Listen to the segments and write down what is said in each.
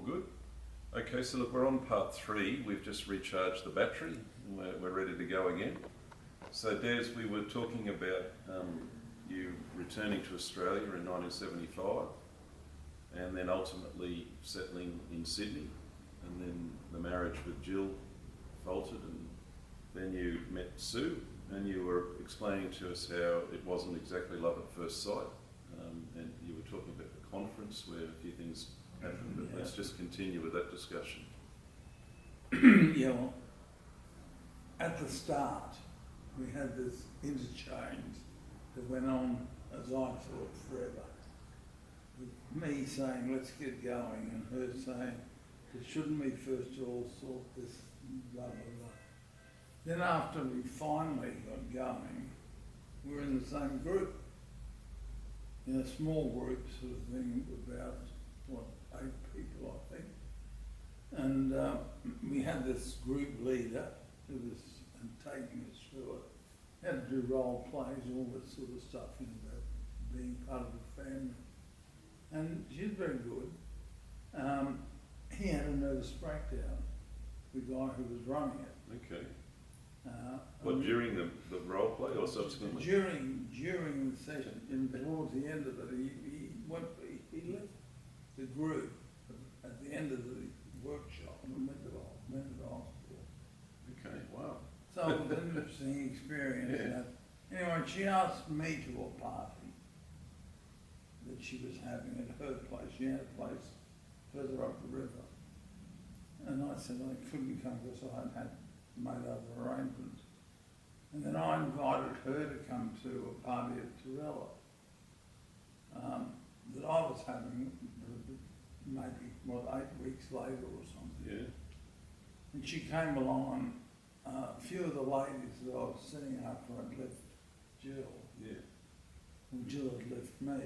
good. Okay, so look, we're on part 3. We've just recharged the battery and we're ready to go again. So Des, we were talking about you returning to Australia in 1975 and then ultimately settling in Sydney, and then the marriage with Jill faltered, and then you met Sue and you were explaining to us how it wasn't exactly love at first sight, and you were talking about the conference where a few things happened, but let's just continue with that discussion. Yeah, well, at the start, we had this interchange that went on, as I thought, forever. With me saying, let's get going, and her saying, but shouldn't we first of all sort this, blah, blah, blah. Then after we finally got going, we were in the same group, in a small group sort of thing, about, 8 people, I think. And we had this group leader who was taking us through it. Had to do role plays, all this sort of stuff, about being part of the family. And she was very good. He had a nervous breakdown, the guy who was running it. Okay. During the role play or subsequently? During the session, and towards the end of it, he left the group at the end of the workshop and went to the hospital. Okay, wow. So it was an interesting experience. Yeah. Anyway, she asked me to a party that she was having at her place. She had a place further up the river. And I said I couldn't come because I had made other arrangements. And then I invited her to come to a party at Torella that I was having maybe, 8 weeks later or something. Yeah. And she came along, and a few of the ladies that I was seeing after I'd left Jill, and Jill had left me,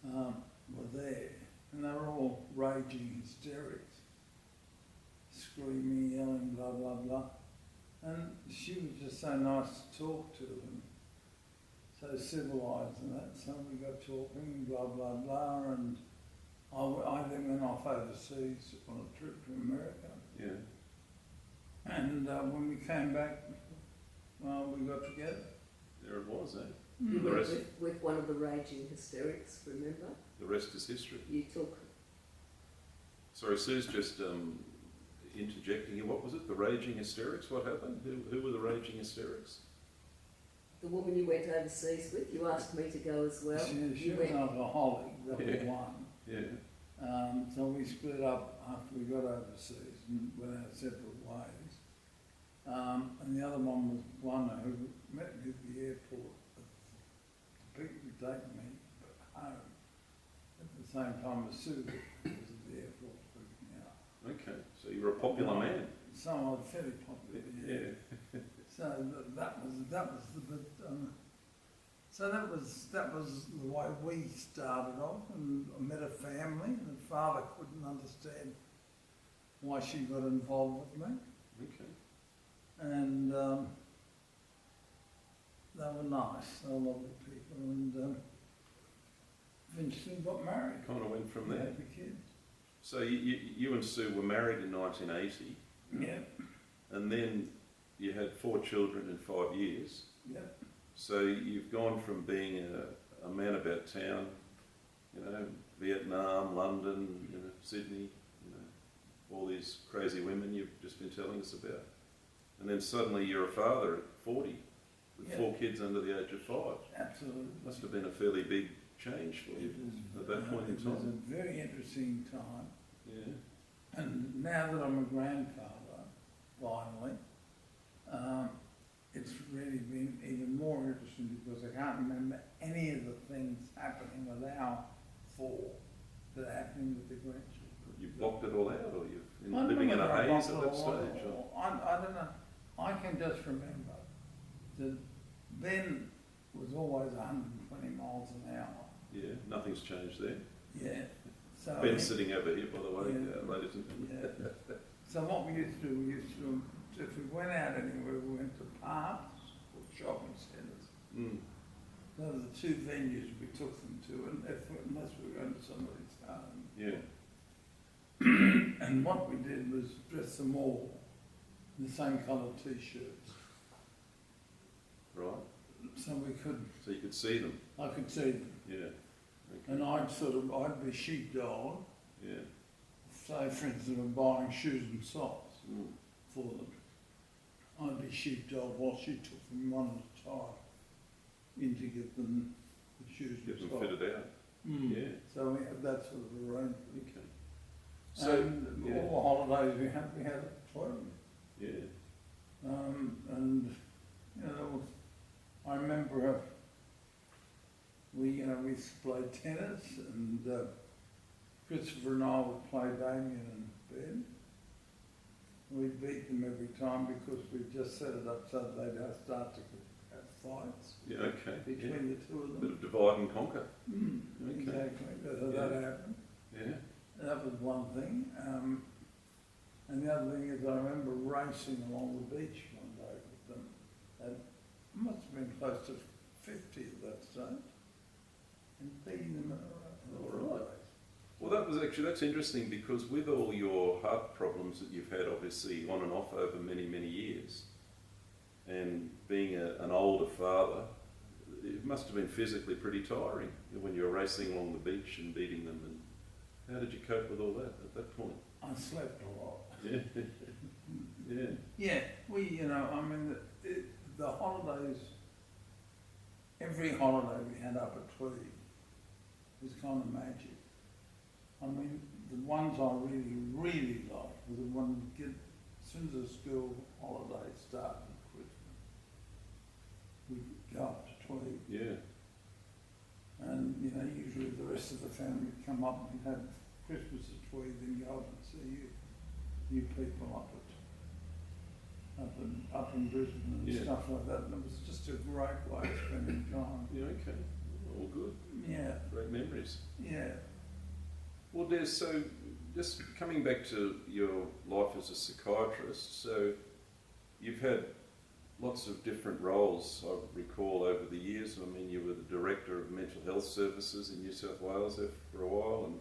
were there. And they were all raging hysterics, screaming, yelling, blah, blah, blah. And she was just so nice to talk to them, so civilised and that. So we got talking, blah, blah, blah, and I then went off overseas on a trip to America. Yeah. And when we came back, we got together. There it was, eh? You The were rest, with one of the raging hysterics, remember? the rest is history. You took, Sorry, Sue's just interjecting here. What was it? The raging hysterics? What happened? Who were the raging hysterics? the woman you went overseas with, you asked me to go as well. She You was went, an alcoholic, level Yeah. 1. Yeah. So we split up after we got overseas and went our separate ways. And the other one was one who met me at the airport. The people who take me home at the same time as Sue was at the airport picking me up. Okay, so you were a popular man. So I was fairly popular, yeah. So that was the bit. So that was the way we started off, and I met a family. And the father couldn't understand why she got involved with me, Okay. and they were nice. They were lovely people, and eventually got married. Kind of went from We there. had the kids. So you and Sue were married in 1980, Yeah, and then you had 4 children in 5 years. yeah. So you've gone from being a man about town, Vietnam, London, Sydney, all these crazy women you've just been telling us about. And then suddenly you're a father at 40 with Yeah. 4 kids under the age of 5. Absolutely. Must have been a fairly big change for you It was, at that point in it was a time. very interesting time. Yeah. And now that I'm a grandfather, finally, it's really been even more interesting because I can't remember any of the things happening with our 4 that are happening with the grandchildren. You blocked it all out, or you've I don't living know in a whether I haze blocked at it that all stage? Or? I don't know. I can just remember that Ben was always 120 miles an hour. Yeah, nothing's changed there. Yeah. So Ben's sitting over here, by the way, Yeah. ladies and gentlemen. Yeah. So what we used to do, if we went out anywhere, we went to parks or shopping centres. Mm. Those are the 2 venues we took them to, and unless we were going to somebody's home. Yeah. And what we did was dress them all in the same coloured t-shirts. Right. So we could, So you could see them. I could see them. Yeah. Okay. And I'd be sheepdog. Yeah. Say, for instance, I'm buying shoes and socks Mm. for them. I'd be sheepdog while she took them one at a time in to get them the shoes Get and them socks. fitted out. Mm. Yeah. So we had that sort of arrangement. Okay. So And yeah. all the holidays we had at home. Yeah. And you know, I remember we used to play tennis, and Christopher and I would play Damien and Ben. We'd beat them every time because we just set it up so they'd start to have fights Yeah. Okay. Yeah. between the two of Bit them. of divide and conquer. Mm, Okay. exactly. So Yeah. that happened. Yeah. That was one thing. And the other thing is I remember racing along the beach one day with them. And must have been close to 50 at that stage. And beating them All right. Well, that's interesting because with all your heart problems that you've had, obviously on and off over many, many years, and being an older father, it must have been physically pretty tiring when you were racing along the beach and beating them. And how did you cope with all that at that point? I slept a lot. Yeah. Yeah. Yeah, I mean, the holidays, every holiday we had up at Tweed was kind of magic. I mean, the ones I really, really liked were the ones we get as soon as the school holidays started at Christmas. We'd go up to Tweed, Yeah. and usually the rest of the family would come up and we'd have Christmas at Tweed, then go up and see you people up in Brisbane and Yeah. stuff like that. And it was just a great way of spending time. Yeah. Okay. All good. Yeah, Great memories. yeah. Well, Des, so just coming back to your life as a psychiatrist, so you've had lots of different roles, I recall, over the years. I mean, you were the Director of Mental Health Services in New South Wales there for a while, and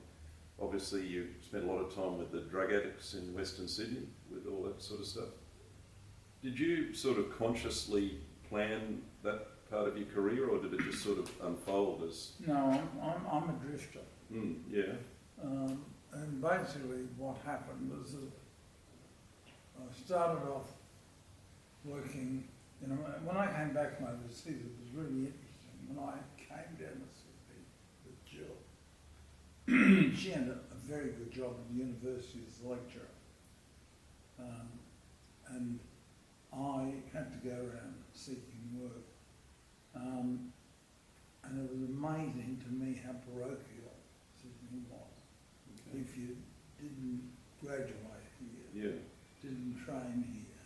obviously you spent a lot of time with the drug addicts in Western Sydney, with all that sort of stuff. Did you sort of consciously plan that part of your career, or did it just sort of unfold as... No, I'm a drifter. Yeah. And basically what happened was that I started off working, when I came back from overseas, it was really interesting. When I came down to Sydney with Jill, she had a very good job at the university as a lecturer. And I had to go around seeking work. And it was amazing to me how parochial Sydney was. Okay. If you didn't graduate here, Yeah. didn't train here,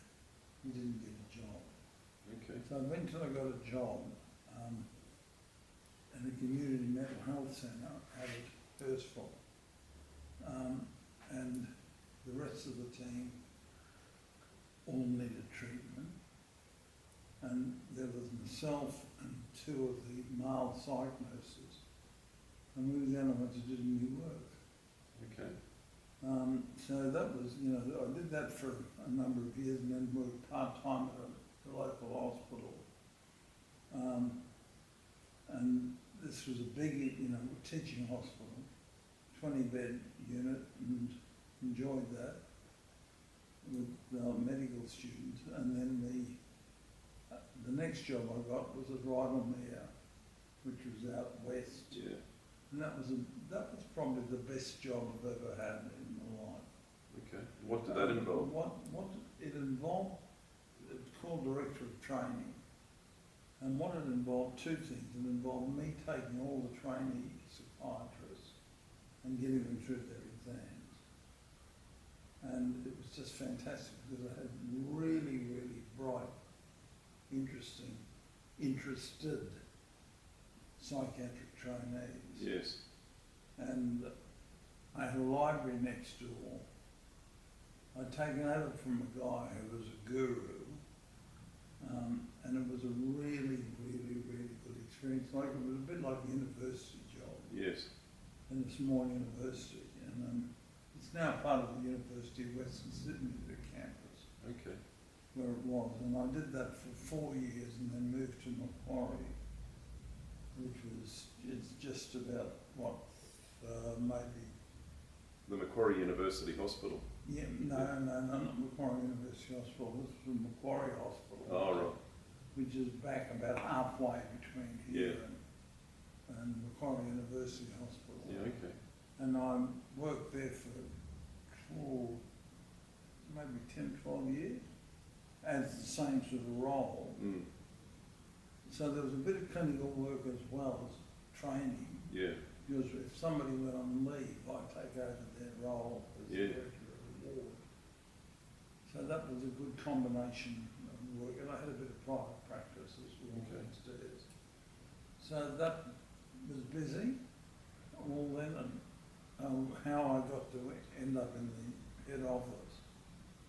you didn't get a job. Okay. So eventually I got a job in a community mental health centre out at Hurstville. And the rest of the team all needed treatment. And there was myself and two of the male psych nurses. And we were the only ones who did any work. Okay. So that was, I did that for a number of years and then worked part-time at a local hospital. And this was a big, teaching hospital, 20-bed unit, and enjoyed that with medical students. And then the next job I got was at Rydalmere, which was out west. Yeah. And that was probably the best job I've ever had in my life. Okay. What did that involve? What it involved, it's called Director of Training. And what it involved, two things. It involved me taking all the trainee psychiatrists and getting them through their exams. And it was just fantastic because I had really, really bright, interested psychiatric trainees. Yes. And I had a library next door. I'd taken over from a guy who was a guru, and it was a really, really, really good experience. Like it was a bit like a university job Yes. in a small university, and it's now part of the University of Western Sydney, the campus, Okay. where it was. And I did that for 4 years and then moved to Macquarie, which was, it's just about, maybe, The Macquarie University Hospital. yeah, no, not Macquarie University Hospital, this was Macquarie Hospital. Oh, right. Which is back about halfway between here Yeah. and Macquarie University Hospital. Yeah, okay. And I worked there for maybe 10, 12 years as the same sort of role. Mm. So there was a bit of clinical work as well as training, Yeah. because if somebody went on leave, I'd take over their role as Yeah. director of the ward. So that was a good combination of work, and I had a bit of private practice as well Okay. downstairs. So that was busy, all then, and how I got to end up in the head office,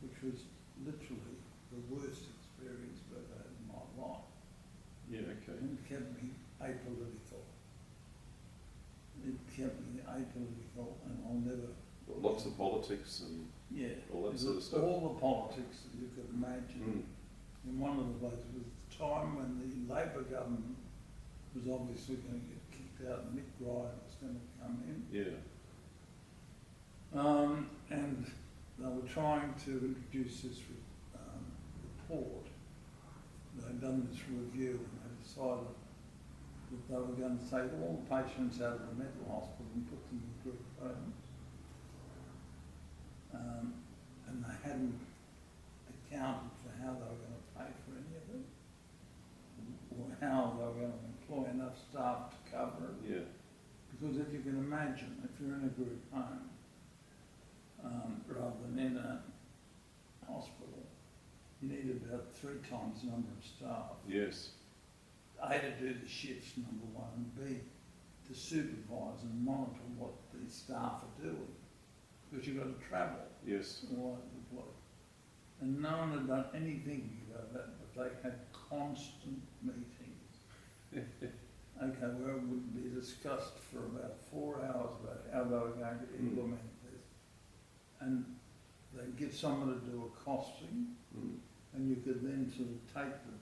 which was literally the worst experience I've ever had in my life. Yeah, okay. And it kept me apolitical. It kept me apolitical, and I'll never. Well, lots of politics and Yeah. all that it sort of was stuff. all the politics that you could imagine. Mm. And one of the places was the time when the Labor government was obviously going to get kicked out, and Nick Ryan was going to come in. Yeah. And they were trying to introduce this report. They'd done this review and they decided that they were going to take all the patients out of the mental hospital and put them in group homes. And they hadn't accounted for how they were going to pay for any of it, or how they were going to employ enough staff to cover it. Yeah. Because if you can imagine, if you're in a group home, rather than in a hospital, you need about 3 times the number of staff. Yes. A, to do the shifts, number one, and B, to supervise and monitor what the staff are doing. Because you've got to travel Yes. all over the place. And no one had done anything about that, but they had constant meetings. Okay, where it would be discussed for about 4 hours about how they were going to implement this. And they'd get someone to do a costing, Mm. and you could then sort of take the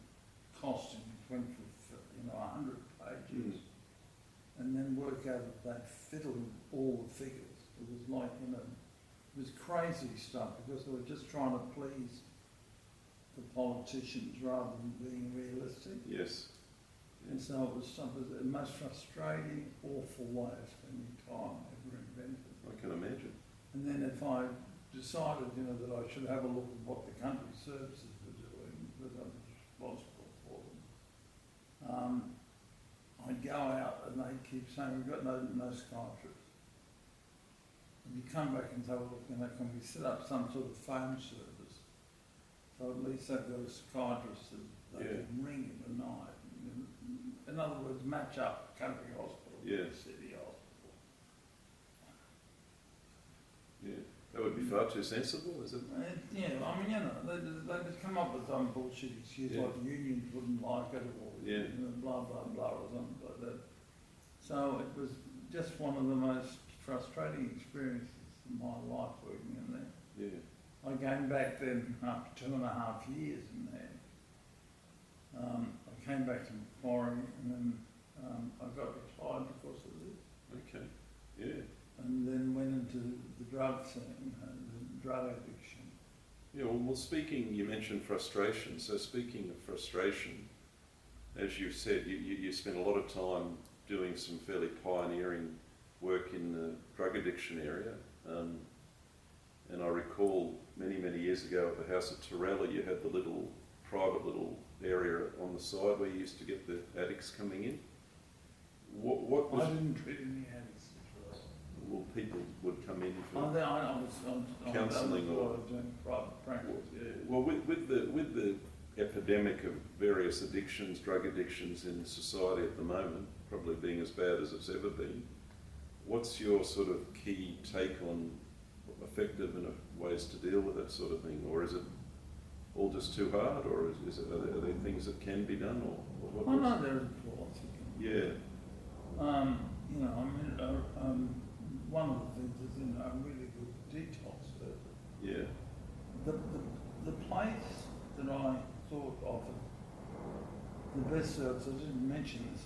costing, which went for 100 pages, and then work out if they'd fiddle all the figures. It was like, it was crazy stuff, because they were just trying to please the politicians rather than being realistic. Yes. And so it was the most frustrating, awful way of spending time ever invented. I can imagine. And then if I decided, that I should have a look at what the country services were doing, because I was responsible for them, I'd go out and they'd keep saying, we've got no psychiatrists. And you come back and say, well, look, can we set up some sort of phone service? So at least they've got a psychiatrist that they can ring in the night. In other words, match up country hospital Yeah. with city hospital. Yeah. That would be far too sensible, is it? Yeah, I mean, they just come up with some bullshit excuse Yeah. like unions wouldn't like it or Yeah. blah, blah, blah or something like that. So it was just one of the most frustrating experiences of my life working in there. Yeah. I came back then after 2.5 years in there. I came back to Macquarie and then I got retired because of this. Okay. Yeah. And then went into the drug scene, the drug addiction. Yeah, well, speaking, you mentioned frustration. So speaking of frustration, as you said, you spent a lot of time doing some fairly pioneering work in the drug addiction area. And I recall many, many years ago at the house at Torella, you had the private little area on the side where you used to get the addicts coming in. What was... I didn't treat any addicts at all. Well, people would come in for... I was Counselling or- doing private practice, yeah. Well, with the epidemic of various addictions, drug addictions in society at the moment, probably being as bad as it's ever been, what's your sort of key take on effective ways to deal with that sort of thing? Or is it all just too hard, or are there things that can be done, or what? I know there is lots of them. Yeah, One of the things is, a really good detox Westfields, I didn't mention this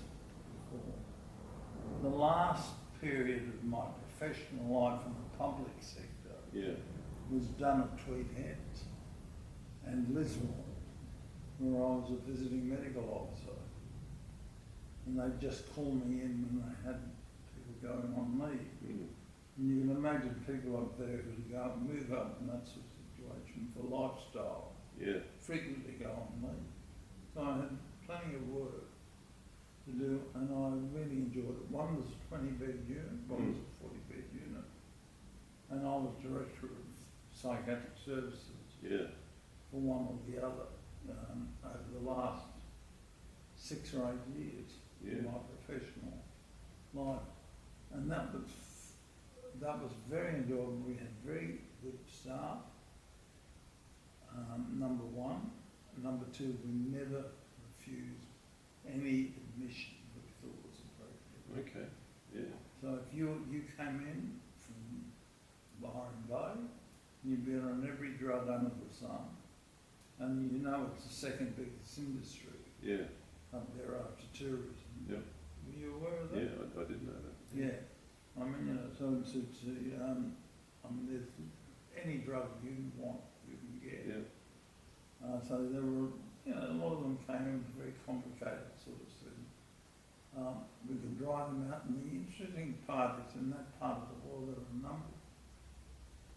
before. The last period of my professional life in the public sector Yeah. was done at Tweed Heads and Lismore, where I was a visiting medical officer. And they just called me in when they had people going on leave. Mm. And you can imagine people up there who go and move up in that sort of situation for lifestyle, Yeah. frequently go on leave. So I had plenty of work to do, and I really enjoyed it. One was a 20-bed unit, one was a 40-bed unit. And I was director of psychiatric services Yeah. for one or the other over the last 6 or 8 years Yeah. of my professional life. And that was very enjoyable. We had very good staff, number one. Number two, we never refused any admission that we thought was appropriate. Okay. Yeah. So if you came in from Byron Bay, you'd be on every drug under the sun, and you know it's the second biggest industry Yeah. up there after tourism. Yep. Were you aware of that? Yeah, I did know that. Yeah. I mean, you know, so I mean, there's any drug you want, you can get. Yeah. So there were, you know, a lot of them came in with very complicated sort of thing. We could dry them out, and the interesting part is in that part of the world there are a number,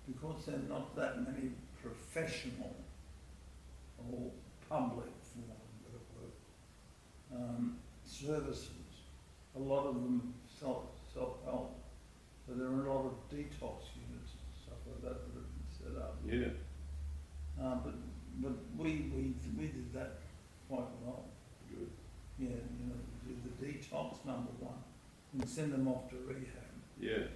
because there are not that many professional or public, for want of a better word, services. A lot of them self-help. So there are a lot of detox units and stuff like that that have been set up. Yeah. But we did that quite well. Good. Yeah, you know, do the detox number one and send them off to rehab. Yeah.